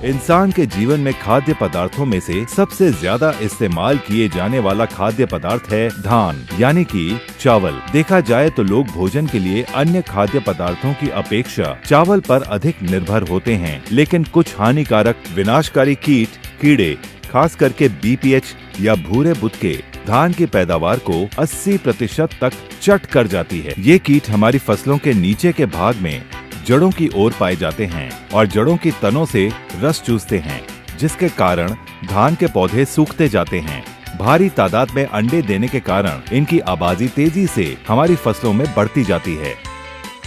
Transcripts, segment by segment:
इंसान के जीवन में खाद्य पदार्थों में से सबसे ज्यादा इस्तेमाल किए जाने वाला खाद्य पदार्थ है धान यानी कि चावल। देखा जाए तो लोग भोजन के लिए अन्य खाद्य पदार्थों की अपेक्षा चावल पर अधिक निर्भर होते हैं, लेकिन कुछ हानिकारक विनाशकारी कीड़े खास करके बीपीएच या भूरे बुतके धान की पैदावार को 80% तक चट कर जाती है। ये कीट हमारी फसलों के नीचे के भाग में जड़ों की ओर पाए जाते हैं और जड़ों की तनों से रस चूसते हैं, जिसके कारण धान के पौधे सूखते जाते हैं। भारी तादाद में अंडे देने के कारण इनकी आबादी तेजी से हमारी फसलों में बढ़ती जाती है।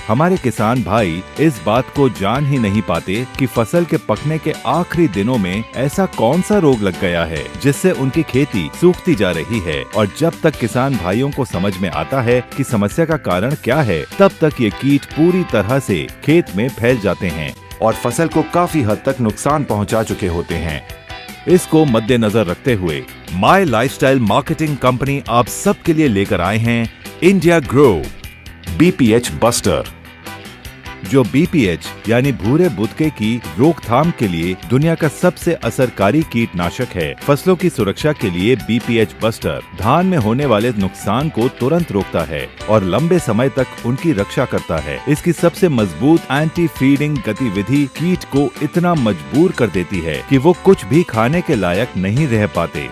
हमारे किसान भाई इस बात को जान ही नहीं पाते कि फसल के पकने के आखिरी दिनों में ऐसा कौन सा रोग लग गया है जिससे उनकी खेती सूखती जा रही है। और जब तक किसान भाइयों को समझ में आता है कि समस्या का कारण क्या है, तब तक ये कीट पूरी तरह से खेत में फैल जाते हैं और फसल को काफी हद तक नुकसान पहुंचा चुके होते हैं। इसको मद्देनजर रखते हुए माई लाइफस्टाइल मार्केटिंग कंपनी आप सबके लिए लेकर आए हैं इंडिया ग्रो बीपीएच बस्टर, जो बीपीएच यानी भूरे बुतके की रोकथाम के लिए दुनिया का सबसे असरकारी कीटनाशक है। फसलों की सुरक्षा के लिए बीपीएच बस्टर धान में होने वाले नुकसान को तुरंत रोकता है और लंबे समय तक उनकी रक्षा करता है। इसकी सबसे मजबूत एंटी फीडिंग गतिविधि कीट को इतना मजबूर कर देती है कि वो कुछ भी खाने के लायक नहीं रह पाते।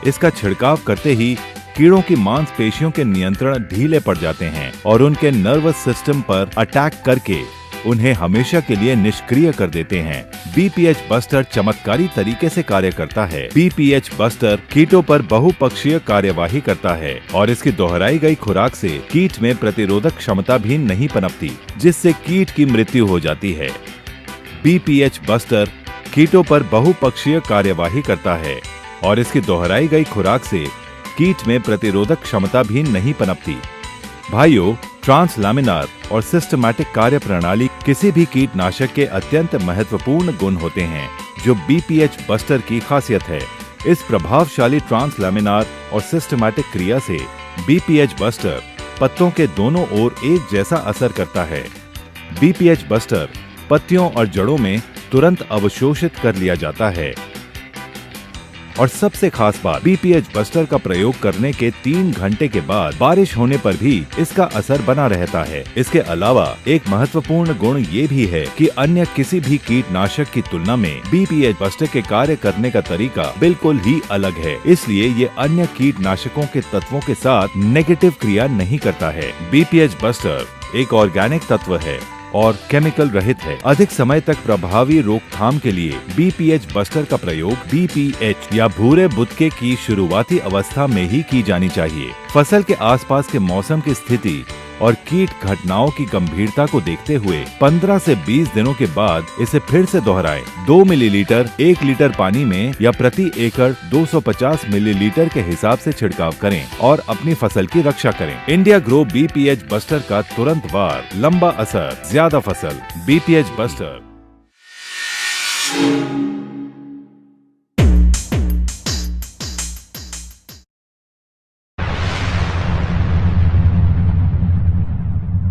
इसका छिड़काव करते ही कीड़ों की मांसपेशियों के नियंत्रण ढीले पड़ जाते हैं और उनके नर्वस सिस्टम पर अटैक करके उन्हें हमेशा के लिए निष्क्रिय कर देते हैं। बीपीएच बस्टर चमत्कारी तरीके से कार्य करता है। बीपीएच बस्टर कीटों पर बहुपक्षीय कार्यवाही करता है और इसकी दोहराई गई खुराक से कीट में प्रतिरोधक क्षमता भी नहीं पनपती, जिससे कीट की मृत्यु हो जाती है। बीपीएच बस्टर कीटों पर बहुपक्षीय कार्यवाही करता है और इसकी दोहराई गई खुराक से कीट में प्रतिरोधक क्षमता भी नहीं पनपती। भाइयों, ट्रांसलैमिनार और सिस्टमैटिक कार्य प्रणाली किसी भी कीटनाशक के अत्यंत महत्वपूर्ण गुण होते हैं, जो बीपीएच बस्टर की खासियत है। इस प्रभावशाली ट्रांसलैमिनार और सिस्टमैटिक क्रिया से बीपीएच बस्टर पत्तों के दोनों ओर एक जैसा असर करता है। बीपीएच बस्टर पत्तियों और जड़ों में तुरंत अवशोषित कर लिया जाता है। और सबसे खास बात, बीपीएच बस्टर का प्रयोग करने के 3 घंटे के बाद बारिश होने पर भी इसका असर बना रहता है। इसके अलावा एक महत्वपूर्ण गुण ये भी है कि अन्य किसी भी कीटनाशक की तुलना में बीपीएच बस्टर के कार्य करने का तरीका बिल्कुल ही अलग है। इसलिए ये अन्य कीटनाशकों के तत्वों के साथ नेगेटिव क्रिया नहीं करता है। बीपीएच बस्टर एक ऑर्गेनिक तत्व है और केमिकल रहित है। अधिक समय तक प्रभावी रोकथाम के लिए बीपीएच बस्टर का प्रयोग बीपीएच या भूरे बुतके की शुरुआती अवस्था में ही की जानी चाहिए। फसल के आसपास के मौसम की स्थिति और कीट घटनाओं की गंभीरता को देखते हुए 15 से 20 दिनों के बाद इसे फिर से दोहराएं। 2 मिलीलीटर 1 लीटर पानी में या प्रति एकड़ 250 मिलीलीटर के हिसाब से छिड़काव करें और अपनी फसल की रक्षा करें। इंडिया ग्रो बीपीएच बस्टर का तुरंत वार, लंबा असर, ज्यादा फसल। BPH buster.